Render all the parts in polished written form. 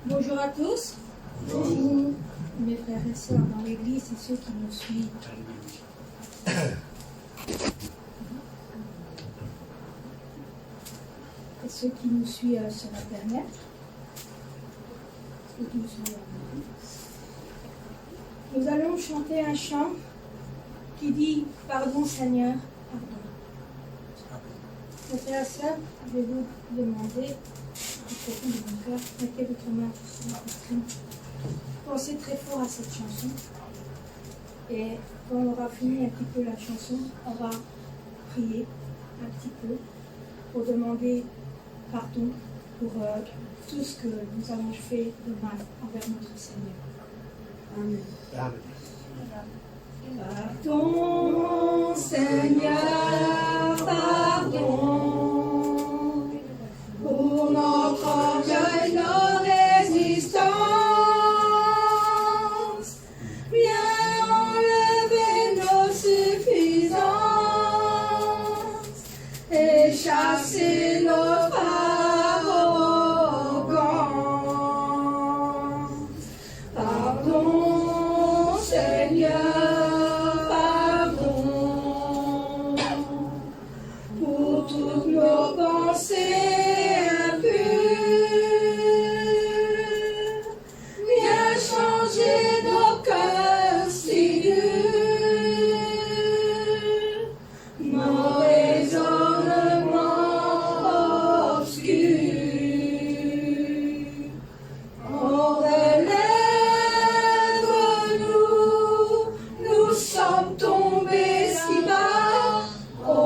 Bonjour à tous. Bonjour. Mes frères et sœurs dans l'église et ceux qui nous suivent. Et ceux qui nous suivent sur Internet. Nous allons chanter un chant qui dit « Pardon Seigneur, pardon ». Mes frères et sœurs, je vais vous demander, du profond de mon cœur, mettez votre main sur la poitrine. Pensez très fort à cette chanson. Et quand on aura fini un petit peu la chanson, on va prier un petit peu pour demander pardon pour tout ce que nous avons fait de mal envers notre Seigneur. Amen. Pardon, Seigneur, pardon, pour notre orgueil, nos résistances, viens enlever nos suffisances et chasser notre arrogance. Pardon, Seigneur, toutes nos pensées impures, viens changer nos cœurs si durs, nos raisonnements obscurs. Oh, relève-nous, nous sommes tombés si bas. Oh,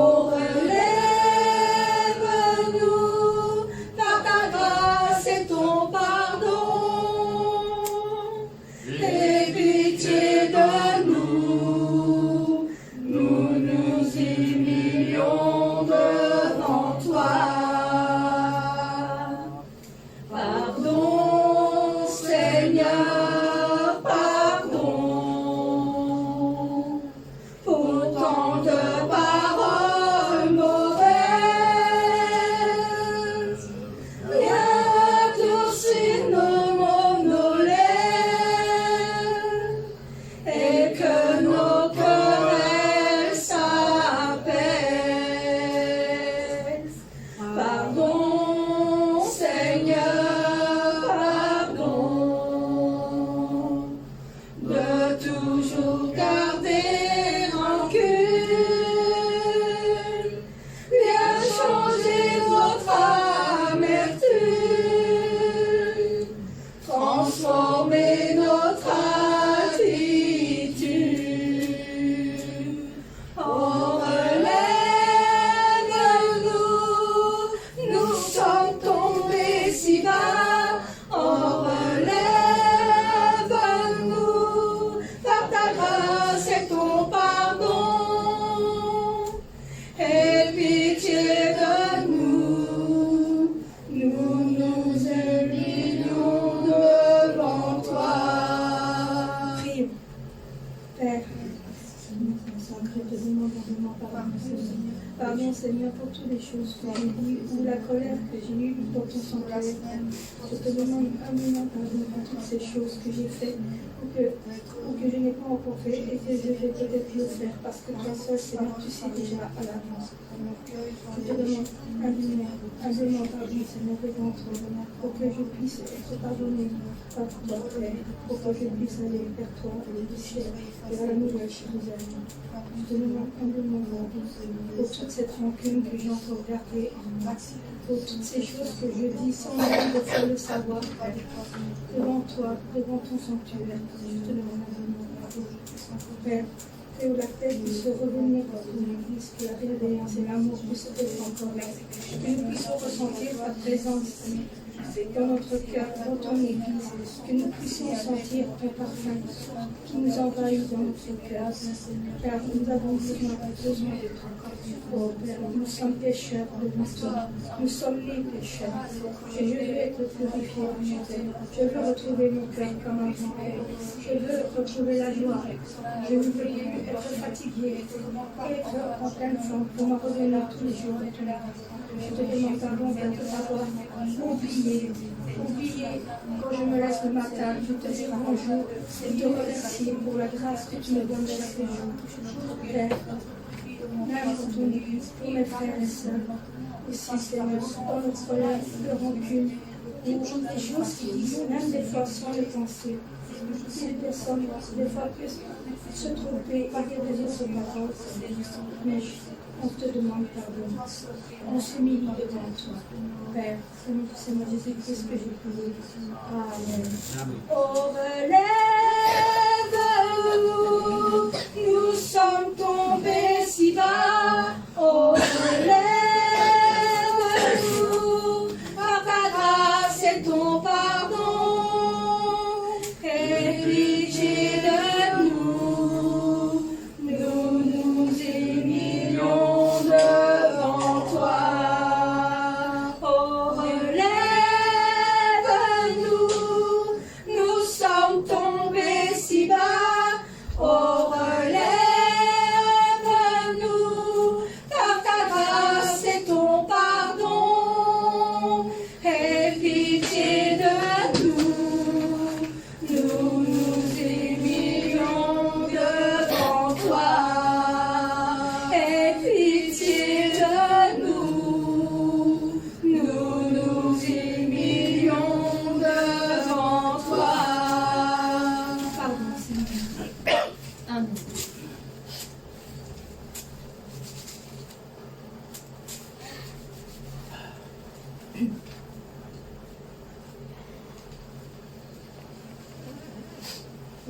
Pardon Seigneur pour toutes les choses que j'ai dit ou la colère que j'ai eue pour ton sanctuaire. Je te demande humblement pardon pour toutes ces choses que j'ai faites ou que je n'ai pas encore fait et que je vais peut-être le faire parce que toi seul Seigneur tu sais déjà à l'avance. Je te demande humblement pardon Seigneur devant toi pour que je puisse être pardonné par toi Père, pour que je puisse aller vers toi et le ciel vers la nouvelle Jérusalem. Je te demande humblement pardon pour toute cette rancune que j'ai encore gardée en moi, pour toutes ces choses que je dis sans même de toi le savoir, devant toi, devant ton sanctuaire. Je te demande humblement pardon. Père, fais où la tête puisse revenir dans ton église, que la bienveillance et l'amour puissent être encore là, que nous puissions ressentir ta présence dans notre cœur, dans ton église, que nous puissions sentir ton parfum qui nous envahit dans notre cœur, car nous avons besoin de toi. Oh Père, nous sommes pécheurs devant toi, nous sommes les pécheurs, et je veux être purifié en mon Père. Je veux retrouver mon cœur comme avant, je veux retrouver la joie, je veux être fatigué, être en pleine forme pour me revenir tous les jours de ton église. Je te demande pardon de t'avoir oublié oublier quand je me lève le matin de te dire bonjour et te remercier pour la grâce que tu me donnes de chaque jour. Père, même pour ton Église, pour mes frères et sœurs, aussi Seigneur, dans notre colère, de rancune, ou des choses qui disent, même des fois sans les penser. Si les personnes, des fois, peuvent se tromper, pas dire des autres paroles, mais on te demande pardon. On s'humilie devant toi. Père, au nom du Seigneur Jésus-Christ que j'ai prié. Amen. Au relève-nous, nous sommes tombés si bas. Au relève-nous, par ta grâce et ton pardon. Aie pitié de nous, nous nous humilions devant toi. Oh, relève-nous, nous sommes tombés si bas. Oh, relève-nous, par ta grâce et ton pardon. Aie pitié de nous, nous nous humilions devant toi. Aie pitié de nous, nous nous humilions devant toi. Pardon, Seigneur. Amen.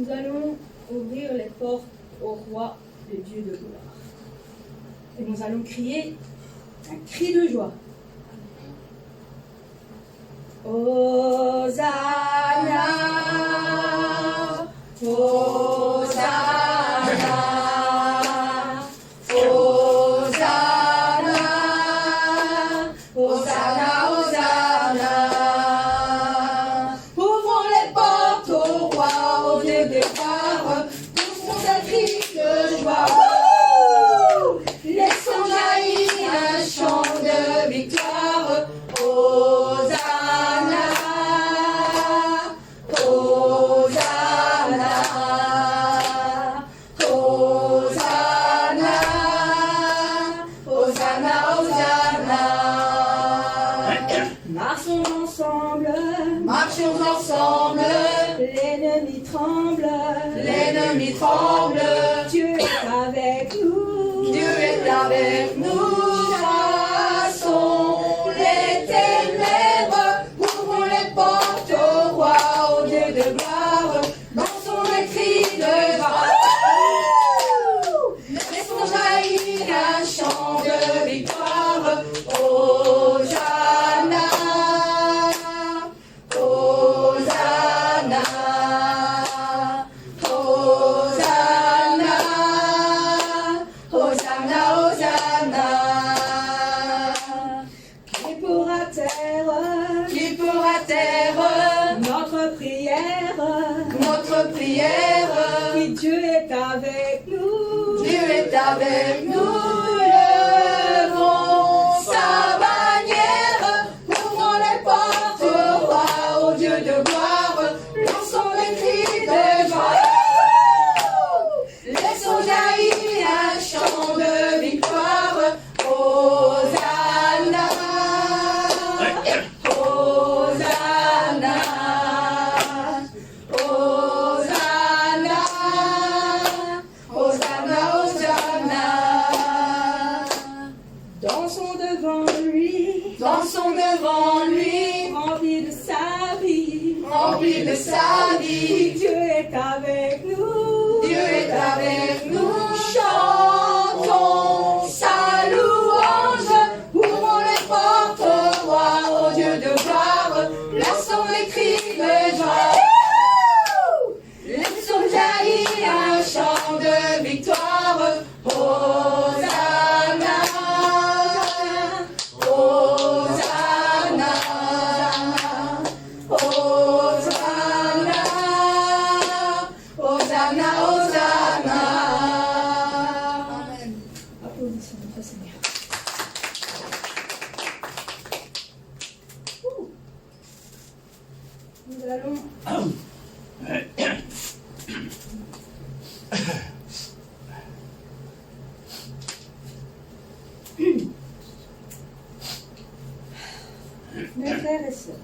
Nous allons ouvrir les portes au roi, le Dieu de gloire. Et nous allons crier un cri de joie. Hosanna, Hosanna, Hosanna, Hosanna, Hosanna. Ouvrons les portes au roi, au Dieu de gloire, poussons un cri de joie. Laissons jaillir un chant de victoire. Hosanna, Hosanna, Hosanna, Hosanna, Hosanna. Marchons ensemble, marchons ensemble. L'ennemi tremble, l'ennemi tremble. Dieu est avec nous, Dieu est avec nous. Chassons les ténèbres, ouvrons les portes au roi, au Dieu de gloire. Dansons les cris de joie. Laissons jaillir un chant de victoire. Hosanna, Hosanna, Hosanna, Hosanna, Hosanna. Qui pourra taire notre prière, oui, Dieu est avec nous, Dieu est avec nous. Levons sa bannière, ouvrons les portes au roi, au Dieu de gloire. Lançons les cris de joie. Laissons jaillir un chant de victoire. Hosanna, Hosanna, Hosanna, Hosanna, Hosanna. Dansons devant lui, remplis de sa vie, Dieu est avec nous, Dieu est avec nous. Chantons sa louange, ouvrons les portes au roi, au Dieu de gloire. Laissons les cris de joie. Laissons jaillir un chant de victoire. Hosanna, Hosanna, Hosanna, Nous allons mes frères et sœurs,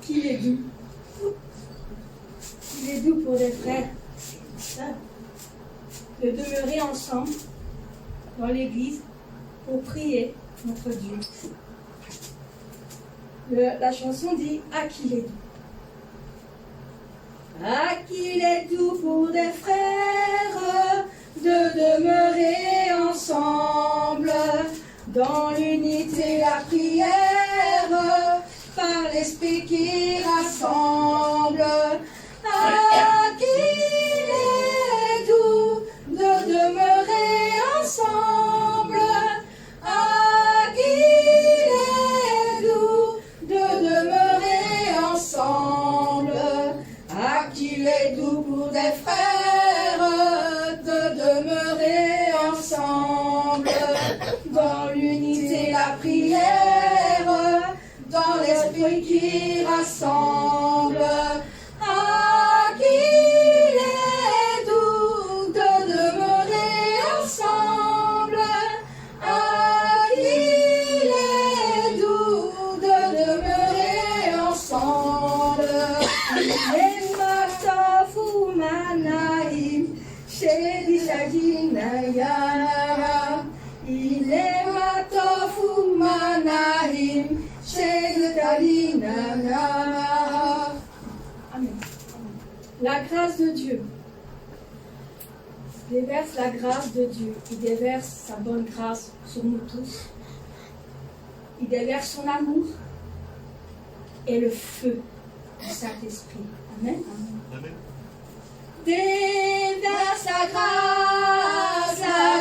qu'il est doux. Il est doux pour des frères et sœurs de demeurer ensemble dans l'église pour prier notre Dieu. La chanson dit « Ah, qu'il est doux ». Ah, qu'il est doux pour des frères de demeurer ensemble dans l'unité, la prière, par l'esprit qui rassemble. Ah, qu'il est doux de demeurer ensemble. Ah, qu'il est doux de demeurer ensemble. Ah, qu'il est doux pour des frères de demeurer ensemble dans l'unité, la prière, dans l'esprit qui rassemble. Ah, qu'il est doux de demeurer ensemble. Ah, qu'il est doux de demeurer ensemble. Ematofu manaim, shedi shadinaya. Il est matofu manaim, shedi shadinaya. Amen. La grâce de Dieu. Il déverse la grâce de Dieu. Il déverse sa bonne grâce sur nous tous. Il déverse son amour et le feu du Saint-Esprit. Amen. Amen. Déverse la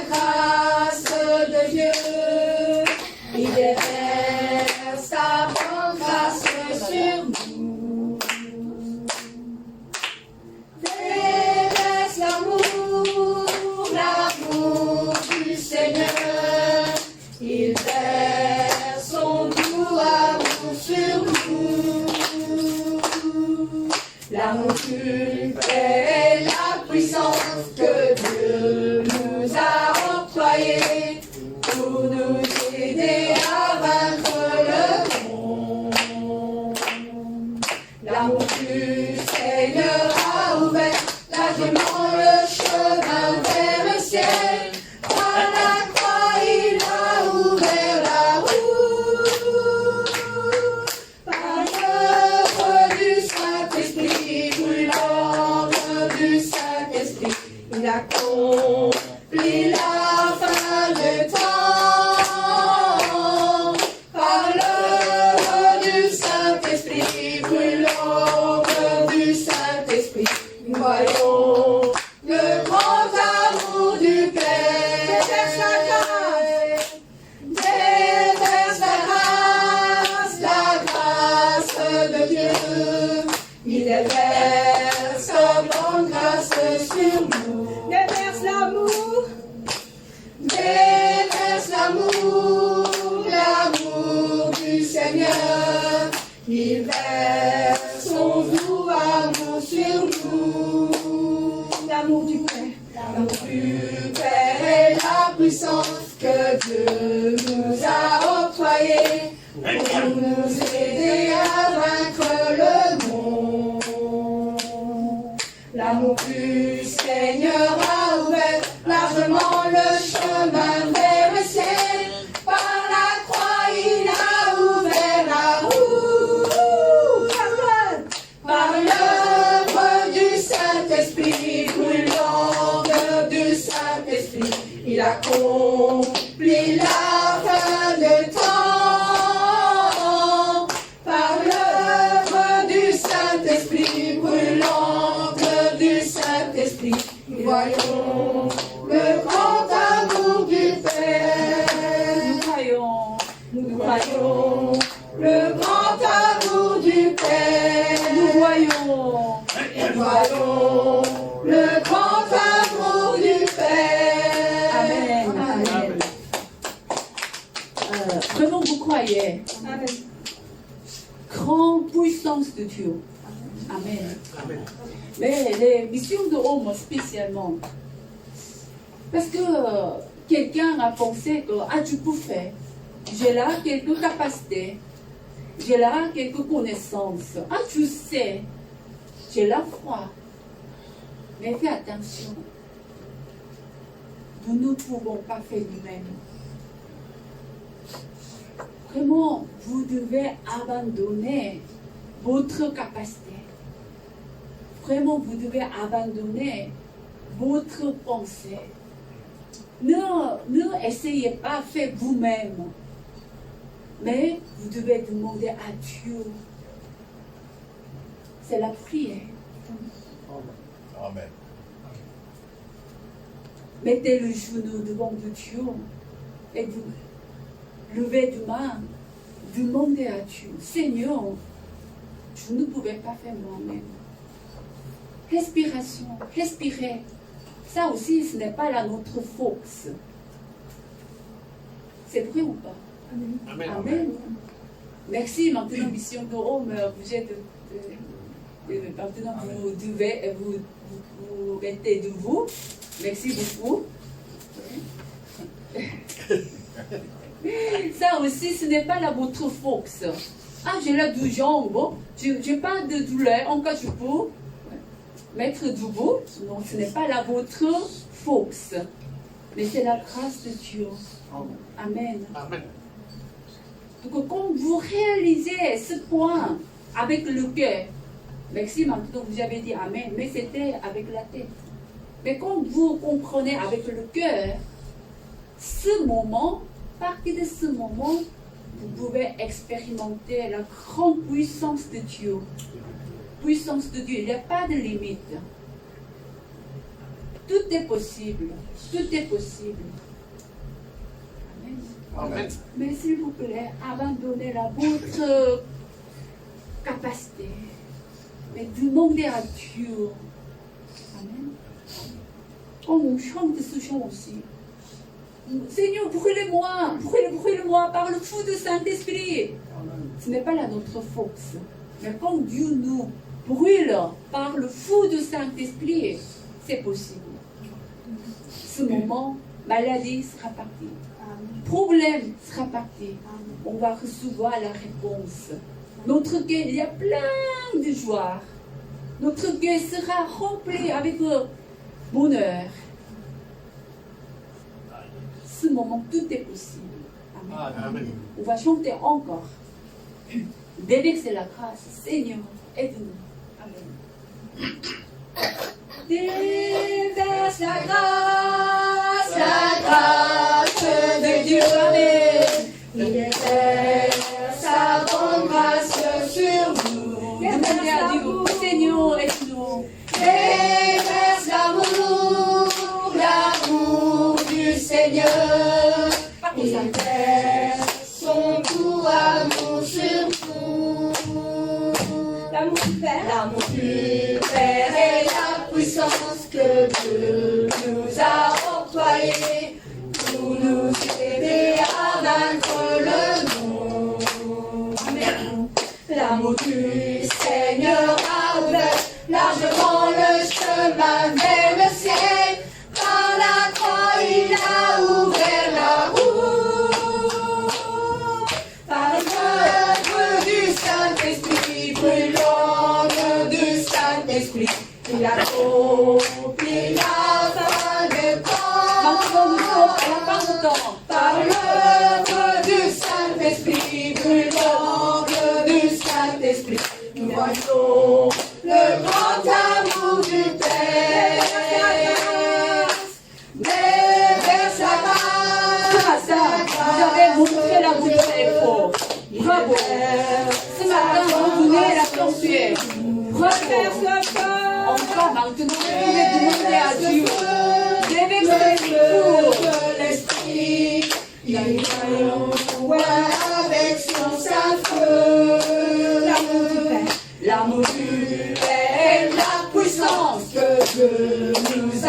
grâce de Dieu. Il déverse sa bonne grâce sur nous. Déverse l'amour du Seigneur. Il verse son doux amour sur nous. L'amour du Père et la puissance que Dieu nous a octroyée pour nous aider à vaincre le monde. L'amour du Seigneur a ouvert largement le chemin vers le ciel. Par la croix, il a ouvert la route. Par l'œuvre du Saint-Esprit, l'œuvre du Saint-Esprit, il accompli la fin de temps. Par l'œuvre du Saint-Esprit, l'œuvre du Saint-Esprit, nous voyons le grand amour du Père. Déverse la grâce de Dieu. Il déverse sa bonne grâce sur nous. Déverse l'amour. Déverse l'amour du Seigneur. Il verse son doux amour sur nous. L'amour du Père. L'amour du Père et la puissance que Dieu nous a octroyée pour nous aider à vaincre le monde. L'amour du Seigneur a ouvert largement le chemin vers le ciel. Par la croix, il a ouvert la route. Par l'œuvre du Saint-Esprit, l'œuvre du Saint-Esprit, il accomplit la fin de temps. Par l'œuvre du Saint-Esprit, l'œuvre du Saint-Esprit, nous voyons le grand amour du Père. Nous voyons le grand amour du Père. Nous voyons le grand amour du Père. Amen. Amen. Vraiment, vous croyez. Amen. grande puissance de Dieu. Amen. Amen. Mais les missions de Rome spécialement, parce que quelqu'un a pensé que tu peux faire, j'ai là quelques capacités, j'ai là quelques connaissances, tu sais, j'ai la foi. Mais fais attention, nous ne pouvons pas faire nous-mêmes. Vraiment, vous devez abandonner votre capacité. Vraiment, vous devez abandonner votre pensée. Ne essayez pas de faire vous-même. Mais vous devez demander à Dieu. C'est la prière. Amen. Mettez le genou devant Dieu et vous levez de main. Demandez à Dieu. Seigneur, je ne pouvais pas faire moi-même. Respiration, respirez. Ça aussi, ce n'est pas notre force. C'est vrai ou pas? Amen. Amen. Merci. Maintenant, Mission de Rome, vous êtes maintenant vous devez vous mettez debout. Merci beaucoup. Ça aussi, ce n'est pas la votre force. J'ai là 12 jambes, je n'ai pas de douleur, en cas je peux mettre debout. Non, ce n'est pas la votre force. Mais c'est la grâce de Dieu. Amen. Amen. Donc, quand vous réalisez ce point avec le cœur, merci, maintenant vous avez dit Amen, mais c'était avec la tête. Mais quand vous comprenez avec le cœur, ce moment, à partir de ce moment, vous pouvez expérimenter la grande puissance de Dieu. Puissance de Dieu, il n'y a pas de limite. Tout est possible. Tout est possible. Amen. Amen. Mais s'il vous plaît, abandonnez votre capacité. Mais demandez à Dieu. Amen. Comme on chante ce chant aussi. Seigneur, brûlez-moi, brûlez-moi par le feu du Saint-Esprit. Ce n'est pas là notre force. Mais quand Dieu nous brûle par le feu du Saint-Esprit, c'est possible. Ce moment, maladie sera partie. Problème sera parti. On va recevoir la réponse. Notre cœur, il y a plein de joie. Notre cœur sera rempli avec bonheur. Ce moment, tout est possible. Amen. Amen. On va chanter encore. Déverser la grâce. Seigneur, aide-nous. Amen. Déverse la grâce de Dieu. Amen. Il déverse sa bonne grâce sur nous. Demandez à Dieu, Seigneur, aide-nous. Déverse l'amour du Seigneur. Il déverse son tout amour sur nous. L'amour du Père. L'amour du Père et la puissance que Dieu nous a octroyée pour nous aider à vaincre le monde. Amen. L'amour du Seigneur a ouvert largement le chemin vers le ciel. Par la croix, il a ouvert la route. Par l'œuvre du Saint-Esprit, brûlante du Saint-Esprit, il a accompli la fin de Maintenant, nous sommes à la temps. fin du temps. Par l'œuvre du Saint-Esprit, brûlante du Saint-Esprit, nous voyons le grand amour du Père. Déverse la grâce, Vous avez montré l'amour très fort. Bravo. Ce matin, vous donnez la sensuelle. Bravo. Encore maintenant, vous pouvez demander à Dieu. Déverser de l'Esprit, il voit avec son saint-feu. L'amour du Père, l'amour du Père, la puissance que Dieu nous a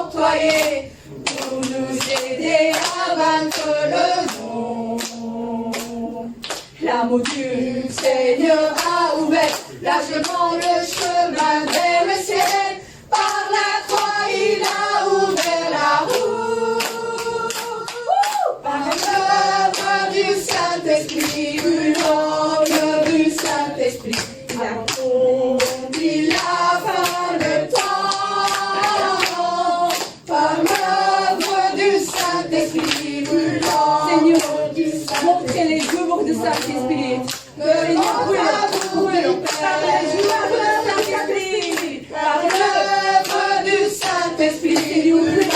octroyée pour nous aider à vaincre le monde. L'amour du Seigneur Seigneur a ouvert largement le chemin vers le ciel. Par la croix, il a ouvert la route. Par l'œuvre du Saint-Esprit, l'œuvre du Saint-Esprit, il a conduit la fin de temps. Par l'œuvre du Saint-Esprit, Seigneur, montrez les jours de Saint-Esprit. Seigneur, brûlons par les jours de Saint-Esprit. par l'œuvre du Saint-Esprit, Tous les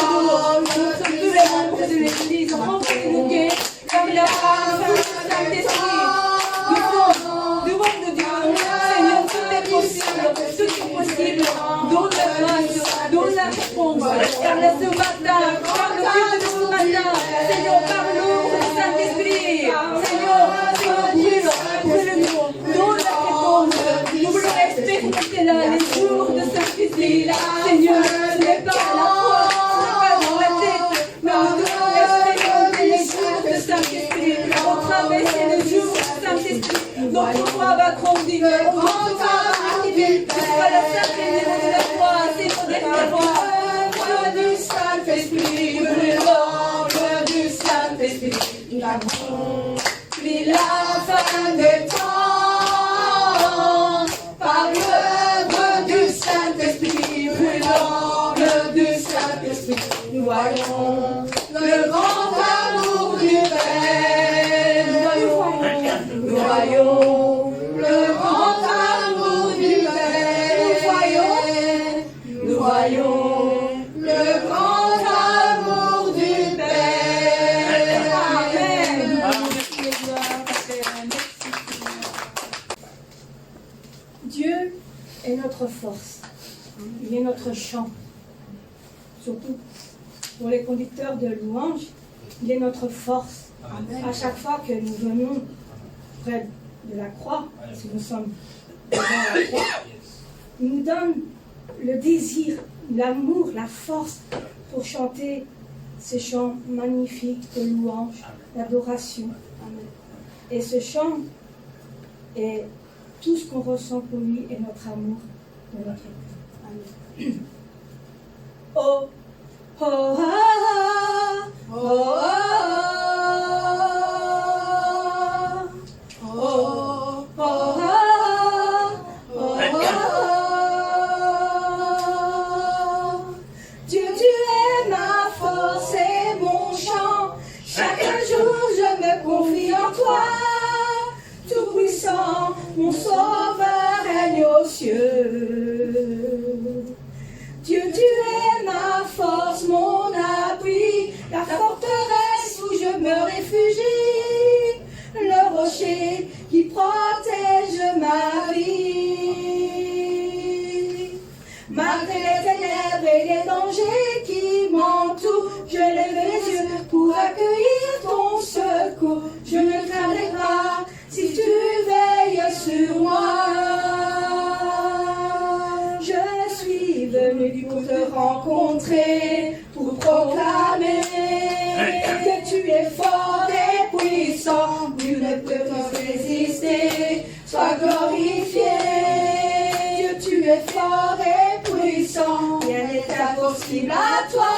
membres de l'Église, remplissez-nous bien comme la femme du Saint-Esprit. Nous demandons de Dieu, Seigneur, tout est possible, donne la grâce, donne la réponse. Parle ce matin, parle de ce matin, Seigneur, parle-nous du Saint-Esprit. Seigneur, brûle-nous, donne la réponse. Nous voulons expérimenter là les jours de Saint-Esprit. Seigneur, ce n'est pas à la foi, ce n'est pas dans la tête, mais nous devons expérimenter les jours de Saint-Esprit. On traverse les jours de Saint-Esprit. Notre foi va grandir, notre foi va arriver jusqu'à la cinquième niveau de la foi, c'est notre dernière foi. l'œuvre du Saint-Esprit, l'œuvre du Saint-Esprit, il a conduit la fin des temps. Par l'œuvre du Saint-Esprit, l'œuvre du Saint-Esprit, nous voyons le grand amour du Père. Nous voyons le grand amour du Père. Nous voyons le grand amour du Père. Amen. Dieu est notre force. Il est notre chant. Surtout pour les conducteurs de louanges, il est notre force. À chaque fois que nous venons près de la croix, si nous sommes devant la croix, il nous donne le désir, l'amour, la force pour chanter ces chants magnifiques de louange, d'adoration. Et ce chant est tout ce qu'on ressent pour lui et notre amour de notre Dieu. Amen. Oh, oh, ah, oh, oh, oh, oh, oh, oh. Dieu, tu es ma force et mon chant. Chaque jour je me confie en toi. Tout-puissant, mon sauveur règne aux cieux. Dieu, tu es ma force, mon appui, la forteresse où je me réfugie, le rocher qui protège ma vie. Malgré les ténèbres et les dangers qui m'entourent, je lève les yeux pour accueillir ton secours. Je ne craindrai pas si tu veilles sur moi. Je suis venu pour te rencontrer, pour proclamer que tu es fort et puissant, nul ne peut te résister. Sois glorifié, Dieu, tu es fort et puissant, rien n'est impossible à toi,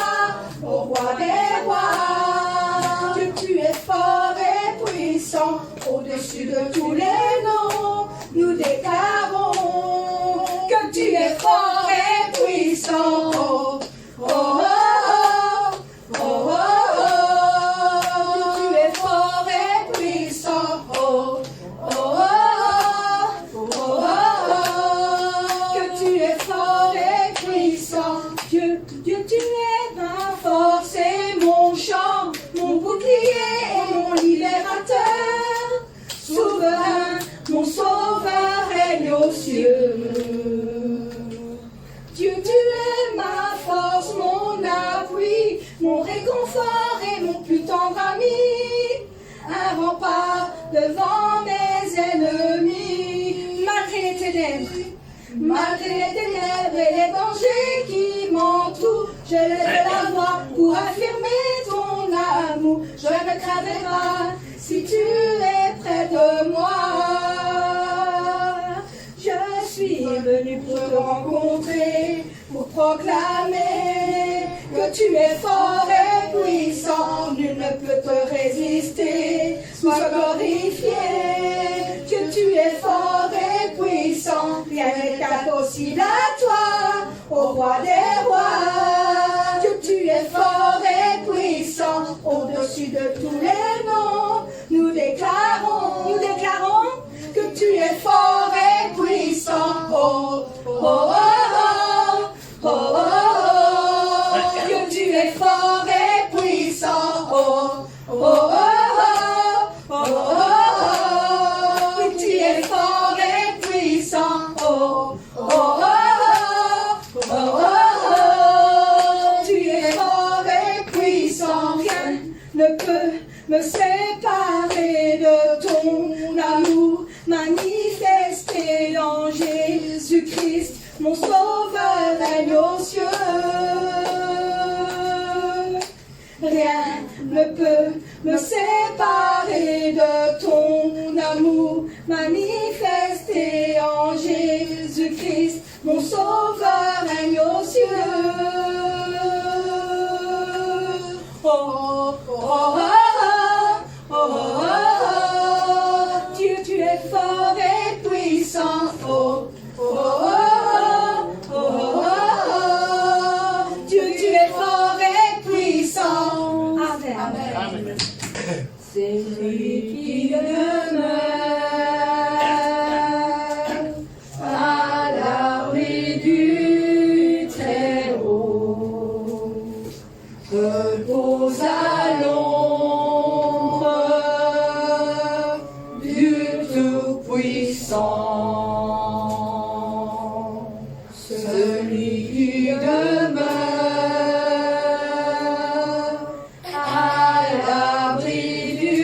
ô roi des rois. Dieu, tu es fort et puissant, au-dessus de tous les noms, nous déclarons que tu es fort et puissant. Oh, oh, oh, oh, oh, oh. Tu es fort et puissant. Oh, oh, oh, oh, oh, oh. Que tu es fort et puissant. Dieu, tu es ma force et mon chant, mon bouclier et mon libérateur. Souverain, mon sauveur règne aux cieux. Dieu, tu es ma force, mon appui, mon réconfort et mon plus tendre ami. Un rempart devant mes ennemis. Malgré les ténèbres et les dangers qui m'entourent, je lève la voix pour affirmer ton amour. Je ne craindrai pas si tu es près de moi. suis venu pour te rencontrer, pour proclamer que tu es fort et puissant, nul ne peut te résister. Sois glorifié, que tu es fort et puissant, rien n'est impossible à toi, ô roi des rois. Que tu es fort et puissant, au-dessus de tous les noms, nous déclarons que tu es fort et puissant. Oh, oh, oh, oh, oh, oh, oh. Que tu es fort et puissant. Oh, oh, oh, oh, oh, oh, oh. Que tu es fort et puissant. Oh, oh, oh, oh, oh, oh, oh. Tu es fort et puissant. Rien ne peut me séparer de ton amour manifesté en Jésus-Christ, mon sauveur règne aux cieux. Rien ne peut me séparer de ton amour manifesté en Jésus-Christ, mon sauveur règne aux cieux. Oh, oh, oh, oh. Oh, oh, oh, Dieu, tu es fort et puissant. Oh, oh, oh, oh, oh, Dieu, tu es fort et puissant. Amen. Amen. C'est lui qui demeure à l'abri du Très-Haut, repose à l'ombre du Tout-Puissant. Celui qui demeure à l'abri du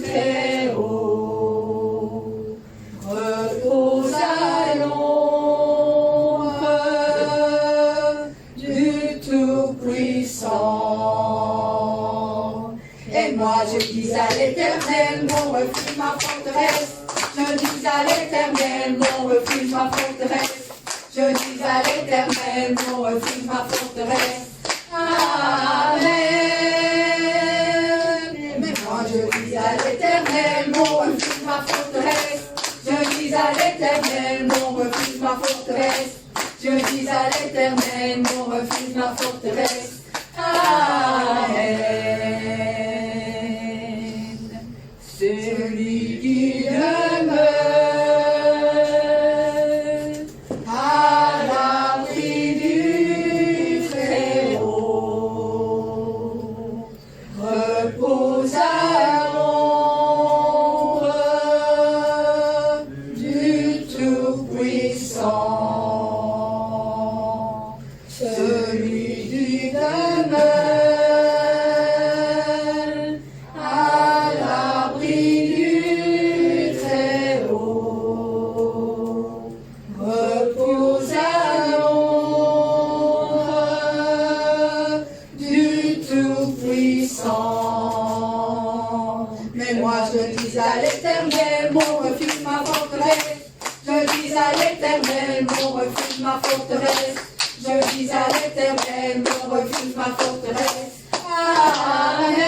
Très-Haut, repose à l'ombre du Tout-Puissant. Et moi je dis à l'Éternel, mon refuge, ma forteresse. Je dis à l'Éternel, mon refuge, ma forteresse. Je dis à l'Éternel, mon refuge, ma forteresse. Amen. Mais moi je dis à l'Éternel, mon refuge, ma forteresse. Je dis à l'Éternel, mon refuge, ma forteresse. Je dis à l'Éternel, mon refuge, ma forteresse. Amen. Celui qui demeure à l'abri du Très-Haut, repose à l'ombre du Tout-Puissant. Celui qui demeure à l'abri du Très-Haut, repose à l'ombre du Tout-Puissant. Mais moi je dis à l'Éternel, mon refuge, ma forteresse. Je dis à l'Éternel, mon refuge, ma forteresse. Je dis à l'Éternel, mon refuge, ma forteresse. Amen.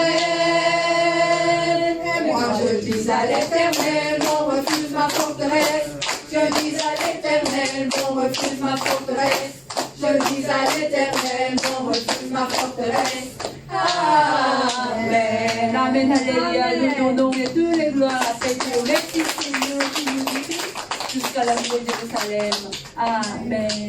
Et moi je dis à l'Éternel, mon refuge, ma forteresse. Je dis à l'Éternel, mon refuge, ma forteresse. Je dis à l'Éternel, mon refuge, ma forteresse. Amen. Amen, alléluia, nous donnons toutes les gloires à cette Dieu. Merci Seigneur qui nous guide jusqu'à la nouvelle Jérusalem. Amen.